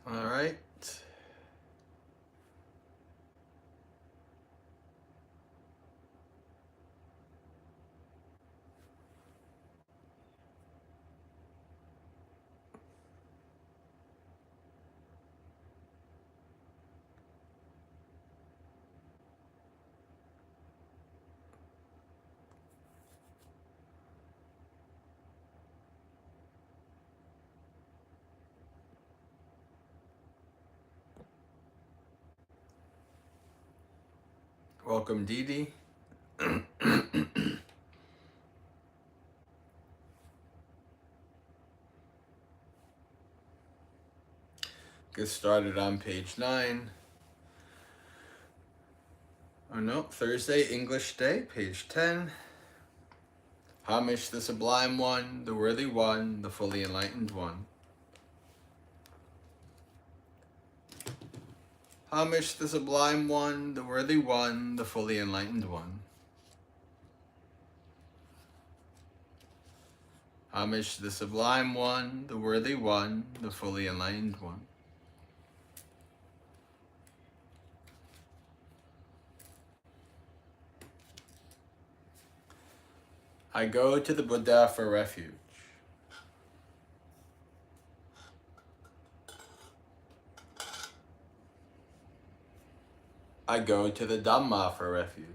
All right. Welcome, Dee Dee. Get started on page 9. Oh no, Thursday, English Day, page 10. Hamish, the Sublime One, the Worthy One, the Fully Enlightened One. Hamish, the Sublime One, the Worthy One, the Fully Enlightened One. Hamish, the Sublime One, the Worthy One, the Fully Enlightened One. I go to the Buddha for refuge. I go to the Dhamma for refuge.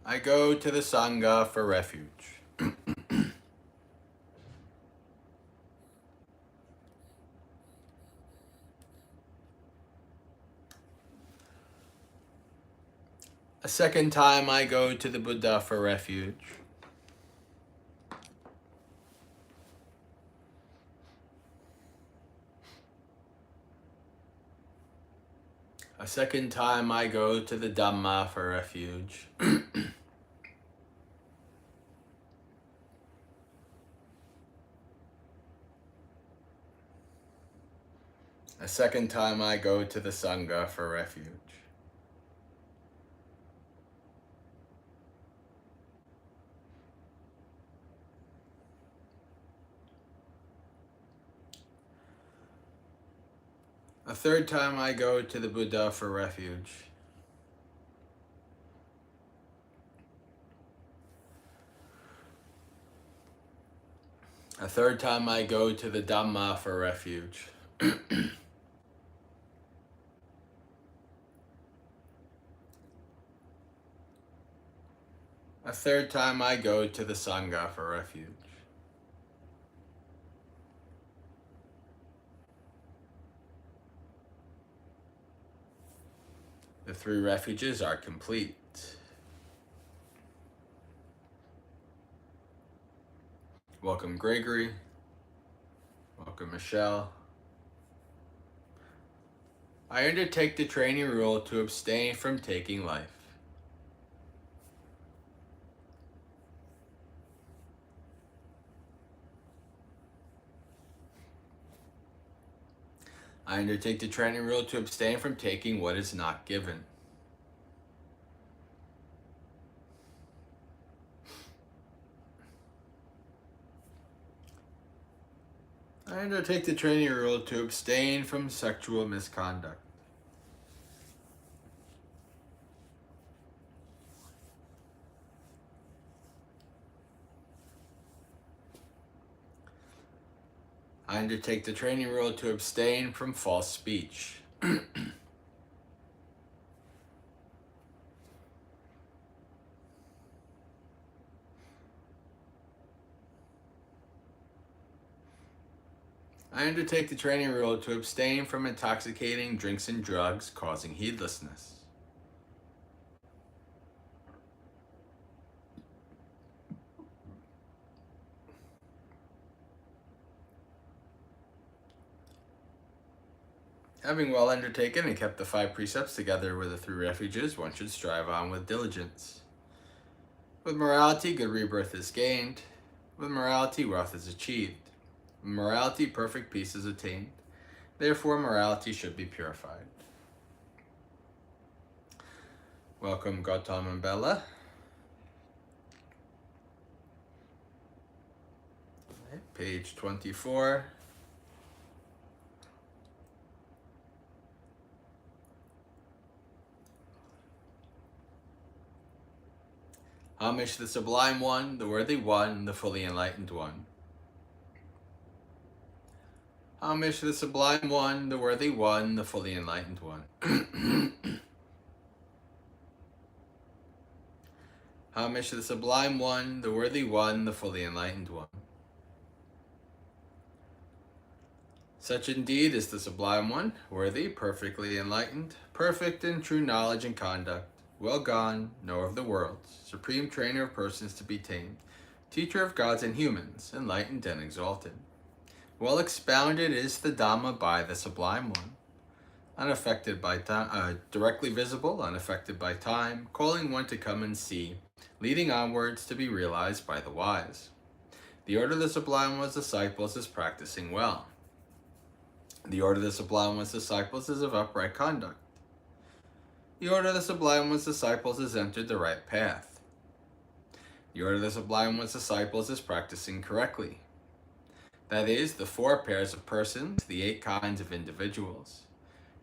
I go to the Sangha for refuge. A second time I go to the Buddha for refuge. A second time I go to the Dhamma for refuge. A second time I go to the Sangha for refuge. A third time I go to the Buddha for refuge. A third time I go to the Dhamma for refuge. A third time I go to the Sangha for refuge. The 3 refuges are complete. Welcome, Gregory. Welcome, Michelle. I undertake the training rule to abstain from taking life. I undertake the training rule to abstain from taking what is not given. I undertake the training rule to abstain from sexual misconduct. I undertake the training rule to abstain from false speech. I undertake the training rule to abstain from intoxicating drinks and drugs causing heedlessness. Having well undertaken and kept the 5 precepts together with the 3 refuges, one should strive on with diligence. With morality, good rebirth is gained. With morality, wealth is achieved. With morality, perfect peace is attained. Therefore, morality should be purified. Welcome, Gautam and Bella. Page 24. Homage to the Sublime One, the Worthy One, the Fully Enlightened One. Homage to the Sublime One, the Worthy One, the Fully Enlightened One. Homage to the Sublime One, the Worthy One, the Fully Enlightened One. Such indeed is the Sublime One, worthy, perfectly enlightened, perfect in true knowledge and conduct, well gone, knower of the worlds, supreme trainer of persons to be tamed, teacher of gods and humans, enlightened and exalted. Well expounded is the Dhamma by the Sublime One, unaffected by time, directly visible, unaffected by time, calling one to come and see, leading onwards to be realized by the wise. The order of the Sublime One's disciples is practicing well. The order of the Sublime One's disciples is of upright conduct. The order of the Sublime One's disciples has entered the right path. The order of the Sublime One's disciples is practicing correctly. That is, the 4 pairs of persons, the 8 kinds of individuals.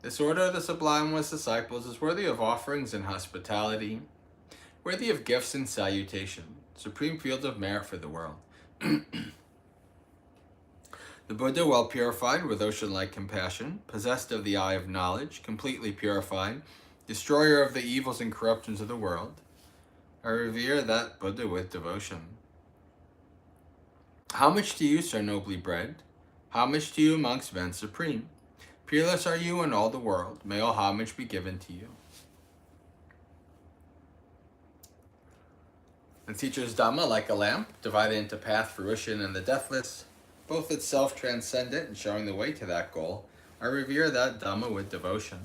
This order of the Sublime One's disciples is worthy of offerings and hospitality, worthy of gifts and salutation, supreme field of merit for the world. The Buddha, well purified with ocean-like compassion, possessed of the eye of knowledge, completely purified, destroyer of the evils and corruptions of the world, I revere that Buddha with devotion. Homage to you, sir nobly bred. Homage to you amongst men supreme. Peerless are you in all the world. May all homage be given to you. The teacher's Dhamma, like a lamp, divided into path, fruition, and the deathless, both itself transcendent and showing the way to that goal, I revere that Dhamma with devotion.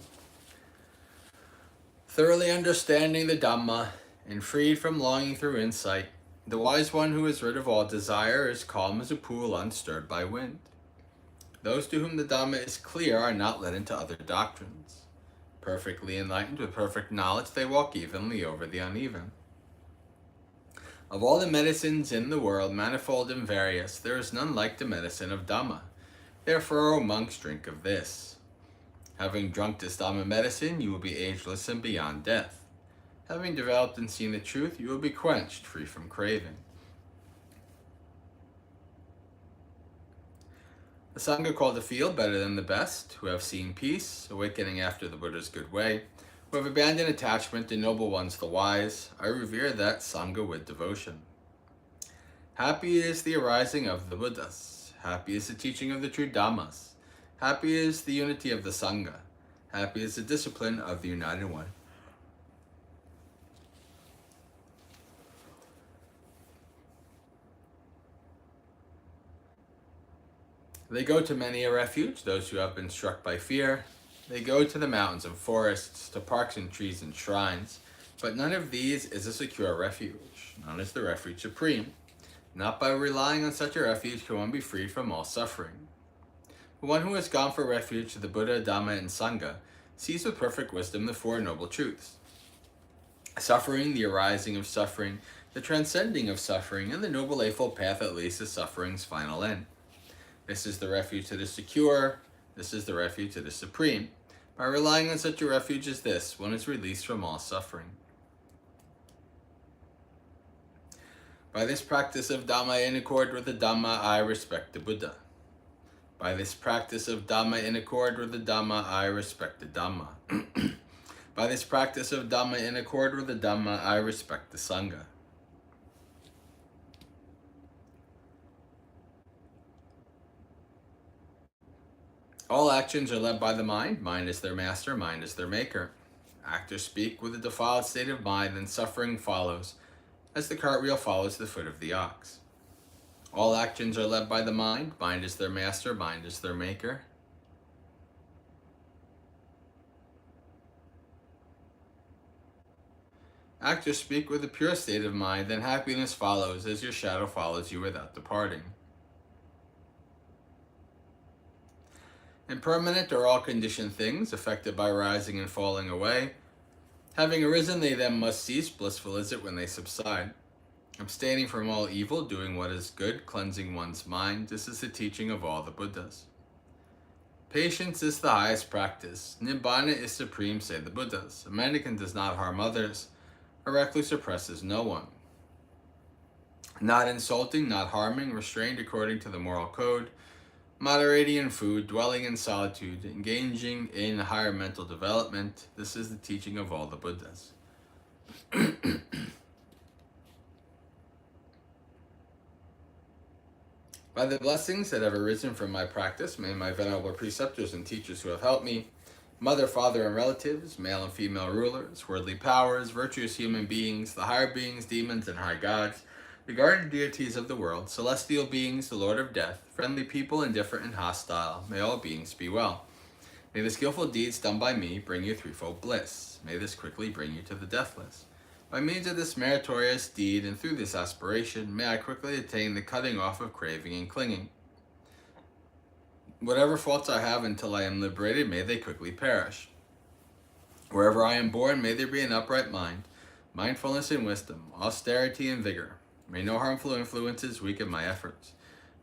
Thoroughly understanding the Dhamma and freed from longing through insight, the wise one who is rid of all desire is calm as a pool unstirred by wind. Those to whom the Dhamma is clear are not led into other doctrines. Perfectly enlightened with perfect knowledge, they walk evenly over the uneven. Of all the medicines in the world, manifold and various, there is none like the medicine of Dhamma. Therefore, O monks, drink of this. Having drunk this Dhamma medicine, you will be ageless and beyond death. Having developed and seen the truth, you will be quenched, free from craving. The Sangha call the field better than the best, who have seen peace, awakening after the Buddha's good way, who have abandoned attachment to noble ones the wise, I revere that Sangha with devotion. Happy is the arising of the Buddhas. Happy is the teaching of the true Dhammas. Happy is the unity of the Sangha. Happy is the discipline of the United One. They go to many a refuge, those who have been struck by fear. They go to the mountains and forests, to parks and trees and shrines, but none of these is a secure refuge. None is the refuge supreme. Not by relying on such a refuge can one be freed from all suffering. The one who has gone for refuge to the Buddha, Dhamma, and Sangha sees with perfect wisdom the 4 noble truths. Suffering, the arising of suffering, the transcending of suffering, and the Noble Eightfold Path that leads to suffering's final end. This is the refuge to the secure. This is the refuge to the supreme. By relying on such a refuge as this, one is released from all suffering. By this practice of Dhamma in accord with the Dhamma, I respect the Buddha. By this practice of Dhamma in accord with the Dhamma, I respect the Dhamma. By this practice of Dhamma in accord with the Dhamma, I respect the Sangha. All actions are led by the mind. Mind is their master, mind is their maker. Actors speak with a defiled state of mind, and suffering follows, as the cartwheel follows the foot of the ox. All actions are led by the mind. Mind is their master, mind is their maker. Actors speak with a pure state of mind, then happiness follows as your shadow follows you without departing. Impermanent are all conditioned things, affected by rising and falling away. Having arisen, they then must cease. Blissful is it when they subside. Abstaining from all evil, doing what is good, cleansing one's mind, this is the teaching of all the Buddhas. Patience is the highest practice. Nibbana is supreme, say the Buddhas. A mendicant does not harm others. A recluse oppresses no one. Not insulting, not harming, restrained according to the moral code, moderating in food, dwelling in solitude, engaging in higher mental development. This is the teaching of all the Buddhas. By the blessings that have arisen from my practice, may my venerable preceptors and teachers who have helped me, mother, father, and relatives, male and female rulers, worldly powers, virtuous human beings, the higher beings, demons, and high gods, the guardian deities of the world, celestial beings, the Lord of Death, friendly people, indifferent and hostile, may all beings be well. May the skillful deeds done by me bring you threefold bliss. May this quickly bring you to the deathless. By means of this meritorious deed and through this aspiration, may I quickly attain the cutting off of craving and clinging. Whatever faults I have until I am liberated, may they quickly perish. Wherever I am born, may there be an upright mind, mindfulness and wisdom, austerity and vigor. May no harmful influences weaken my efforts.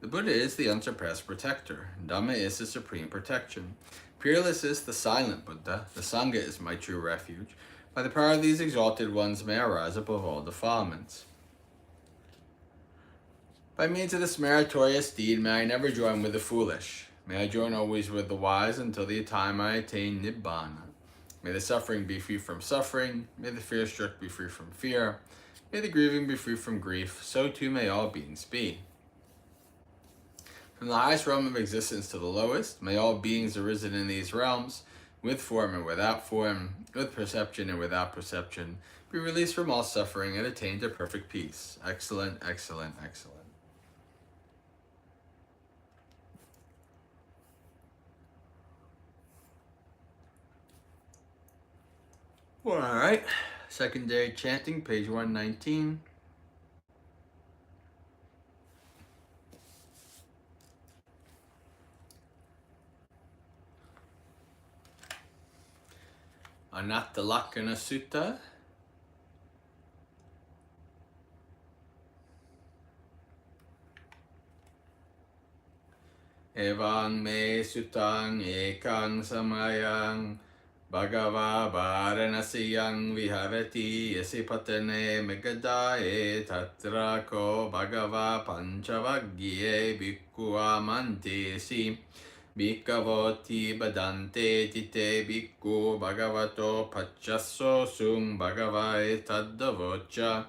The Buddha is the unsurpassed protector. Dhamma is the supreme protection. Peerless is the silent Buddha. The Sangha is my true refuge. By the power of these exalted ones, may I rise above all defilements. By means of this meritorious deed, may I never join with the foolish. May I join always with the wise until the time I attain Nibbana. May the suffering be free from suffering. May the fear-struck be free from fear. May the grieving be free from grief. So too may all beings be. From the highest realm of existence to the lowest, may all beings arisen in these realms, with form and without form, with perception and without perception, be released from all suffering and attain to perfect peace. Excellent, excellent, excellent. All right, secondary chanting, page 119. Anattalakkhana Sutta. Evang me sutang ekang samayang Bhagava Varanasiyang viharati yasipatane megadaye tatra ko Bhagava panchavagye bhikkhu amanti si Bhikkhavoti badante tite bhikkhu bhagavato pachasso sung bhagavae taddavocha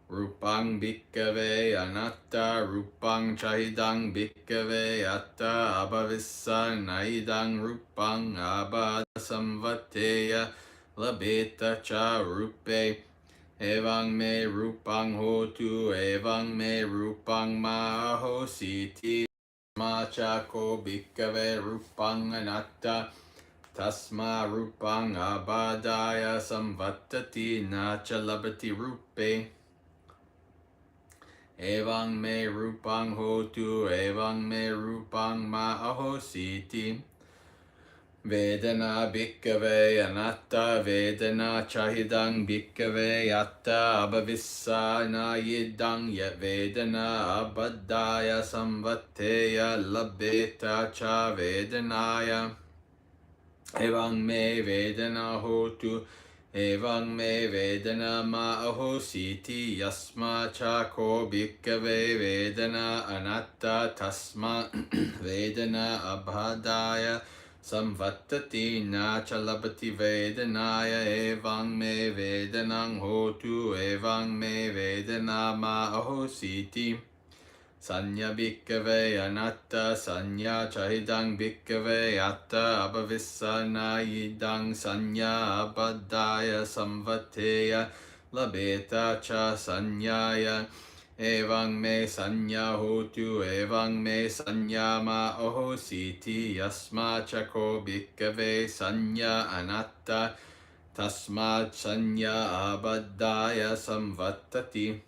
Rupang bhikkave anatta rupang chahidang bhikkave atta abhavissa naidang rupang abhada samvateya labeta cha rupe evang me rupang hotu evang me rupang mahositi Machako bhikkave rupang anatta tasma rupang abadaya samvattati nacha labati rupe evang me rupang hotu evang me rupang mahositi Vedana bhikkave anatta vedana chahidang bhikkave yatta abhavissa nayidang yat vedana abadaya samvatteya labeta cha vedanaya evang me vedana hotu evang me vedana mahositi yasma chako bhikkave vedana anatta tasma vedana abhadaya Samvattati nacha labati vedanaya evang me vedanang hotu evang me vedana mahositi Sanya bhikkave anatta sanya chahidang bhikkave atta abhavissa nayidang sanya abadaya samvatteya labeta cha sanyaya Evang me sanya hotu evang me sanya mahositi yasma chako bhikkave sanya anatta tasma sanya abadaya samvattati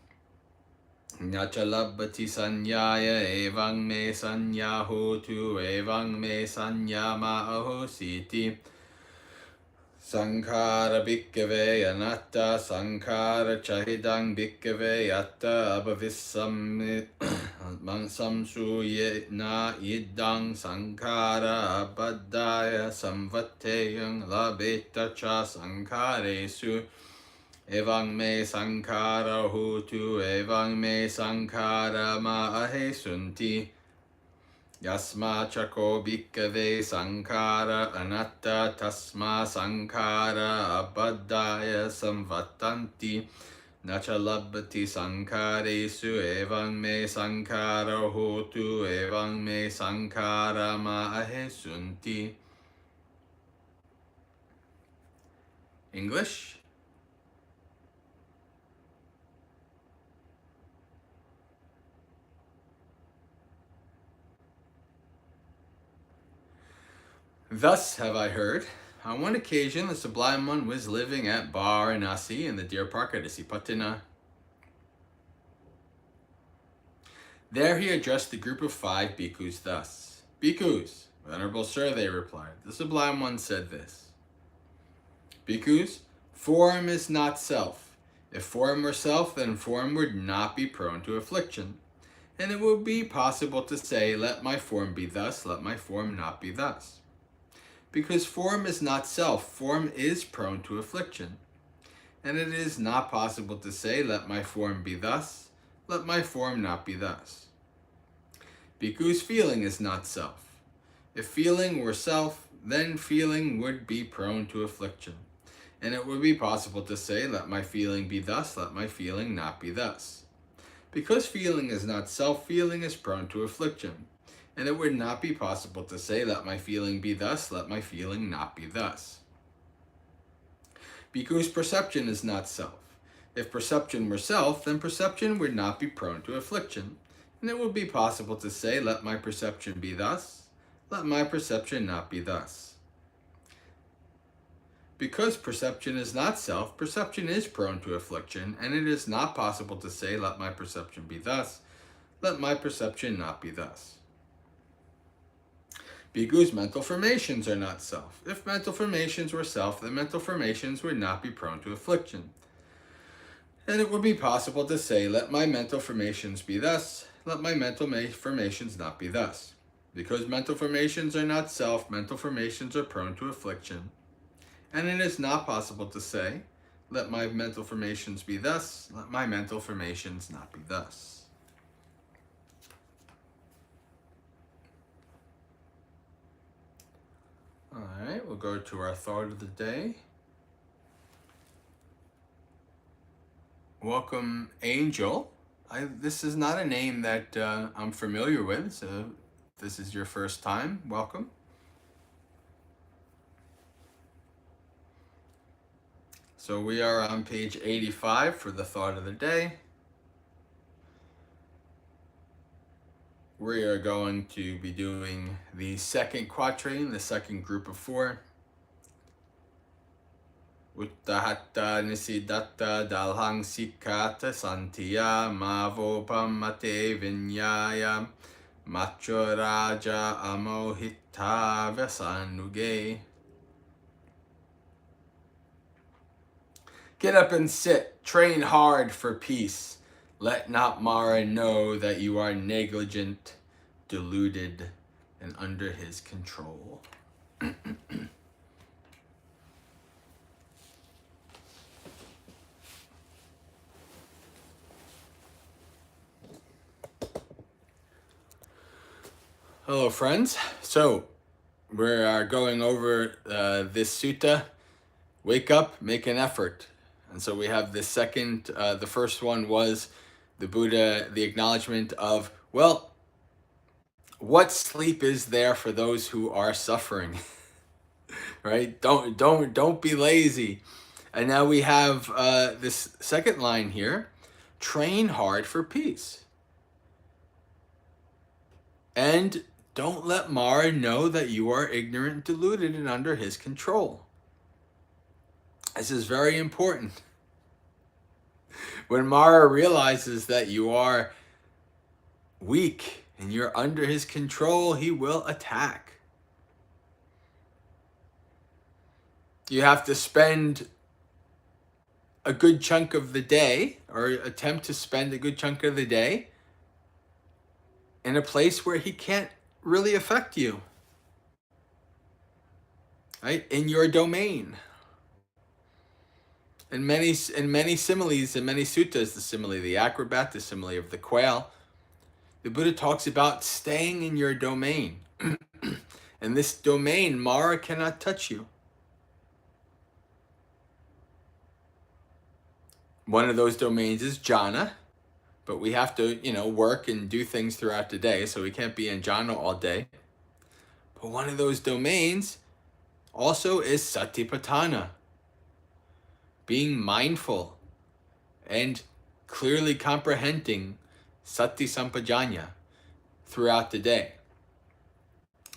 Nachalabhati sanyaya evang me sanya hotu evang me sanya mahositi Sankara bhikkhave anatta sankara chahidang bhikkhave yatta abhavissam samsuye na idang sankara abadaya samvatteyang labeta cha sankaresu evang me sankara hutu evang me sankara maahe sunti Yasma chako bhikkhave sankara anatta tasma sankara abadaya samvattanti nacha labhati sankaresu evang me sankara hotu evang me sankara maahe sunti. English? Thus have I heard. On one occasion, the Sublime One was living at Varanasi in the deer park at Isipatina. There he addressed the group of 5 bhikkhus thus. Bhikkhus, Venerable Sir, they replied, the Sublime One said this. Bhikkhus, form is not self. If form were self, then form would not be prone to affliction. And it would be possible to say, let my form be thus, let my form not be thus. Because form is not self, form is prone to affliction. And it is not possible to say, let my form be thus, let my form not be thus. Bhikkhus, feeling is not self. If feeling were self, then feeling would be prone to affliction. And it would be possible to say, let my feeling be thus, let my feeling not be thus. Because feeling is not self, feeling is prone to affliction. And it would not be possible to say, let my feeling be thus, let my feeling not be thus. Because perception is not self. If perception were self, then perception would not be prone to affliction. And it would be possible to say, let my perception be thus, let my perception not be thus. Because perception is not self, perception is prone to affliction, and it is not possible to say, let my perception be thus, let my perception not be thus. Bhikkhus, mental formations are not self. If mental formations were self, then mental formations would not be prone to affliction. And it would be possible to say, let my mental formations be thus, let my mental formations not be thus. Because mental formations are not self, mental formations are prone to affliction. And it is not possible to say, let my mental formations be thus, let my mental formations not be thus. All right, we'll go to our thought of the day. Welcome, Angel. This is not a name that I'm familiar with, so if this is your first time, welcome. So we are on page 85 for the thought of the day. We are going to be doing the second quatrain, the second group of 4. Uttahatta nisidatta dalhang sikkata santiya mavopam mate vinyaya machoraja amohitta vasanuge. Get up and sit, train hard for peace. Let not Mara know that you are negligent, deluded, and under his control. Hello, friends. So, we are going over this sutta. Wake up, make an effort. And so we have the second, the first one was the Buddha, the acknowledgement of, well, what sleep is there for those who are suffering? Right? Don't be lazy. And now we have this second line here, train hard for peace. And don't let Mara know that you are ignorant, deluded, and under his control. This is very important. When Mara realizes that you are weak and you're under his control, he will attack. You have to spend a good chunk of the day, or attempt to spend a good chunk of the day, in a place where he can't really affect you, right? In your domain. In many similes, in many suttas, the simile of the acrobat, the simile of the quail, the Buddha talks about staying in your domain. And this domain, Mara cannot touch you. One of those domains is jhana, but we have to, work and do things throughout the day, so we can't be in jhana all day. But one of those domains also is satipatthana, being mindful and clearly comprehending sati sampajanya throughout the day.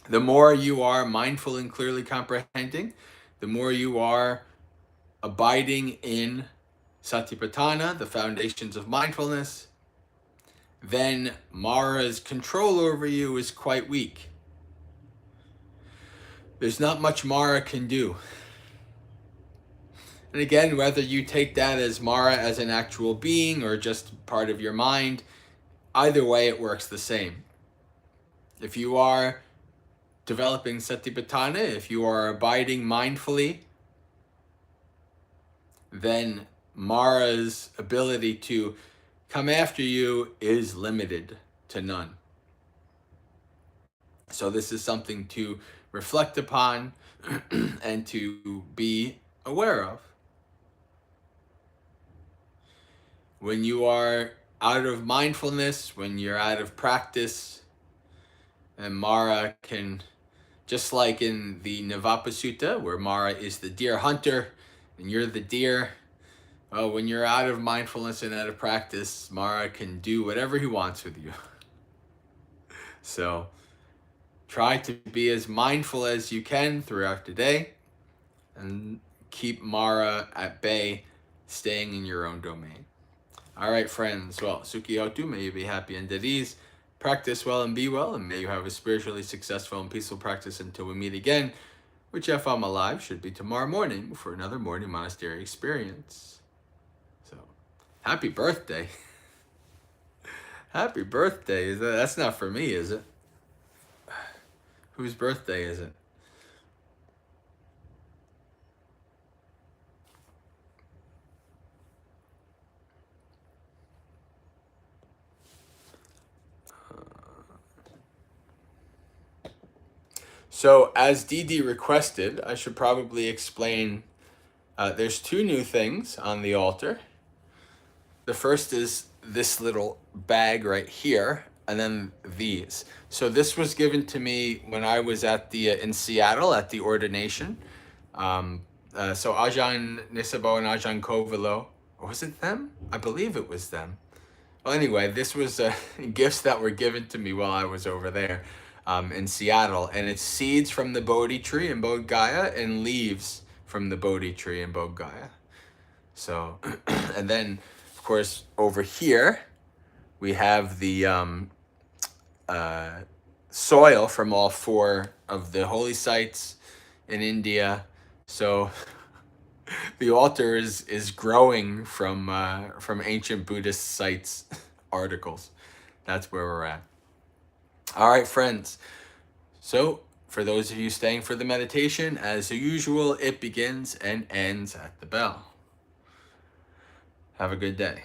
The more you are mindful and clearly comprehending, the more you are abiding in satipatthana, the foundations of mindfulness, then Mara's control over you is quite weak. There's not much Mara can do. And again, whether you take that as Mara as an actual being or just part of your mind, either way it works the same. If you are developing satipatthana, if you are abiding mindfully, then Mara's ability to come after you is limited to none. So this is something to reflect upon and to be aware of. When you are out of mindfulness, when you're out of practice, and Mara can, just like in the Navapa Sutta, where Mara is the deer hunter and you're the deer, well, when you're out of mindfulness and out of practice, Mara can do whatever he wants with you. So try to be as mindful as you can throughout the day and keep Mara at bay, staying in your own domain. All right, friends. Well, Suki Hotu, may you be happy and at ease. Practice well and be well, and may you have a spiritually successful and peaceful practice until we meet again, which, if I'm alive, should be tomorrow morning for another morning monastery experience. So, happy birthday. Happy birthday. That's not for me, is it? Whose birthday is it? So, as Didi requested, I should probably explain. There's two new things on the altar. The first is this little bag right here, and then these. So this was given to me when I was at in Seattle at the ordination. So Ajahn Nisabo and Ajahn Kovilo, was it them? I believe it was them. Well, anyway, this was gifts that were given to me while I was over there in Seattle, and it's seeds from the Bodhi tree in Bodh Gaya and leaves from the Bodhi tree in Bodh Gaya. So, and then, of course, over here, we have the soil from all four of the holy sites in India. So the altar is growing from ancient Buddhist sites articles. That's where we're at. All right, friends. So for those of you staying for the meditation, as usual, it begins and ends at the bell. Have a good day.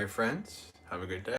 right, friends. Have a good day.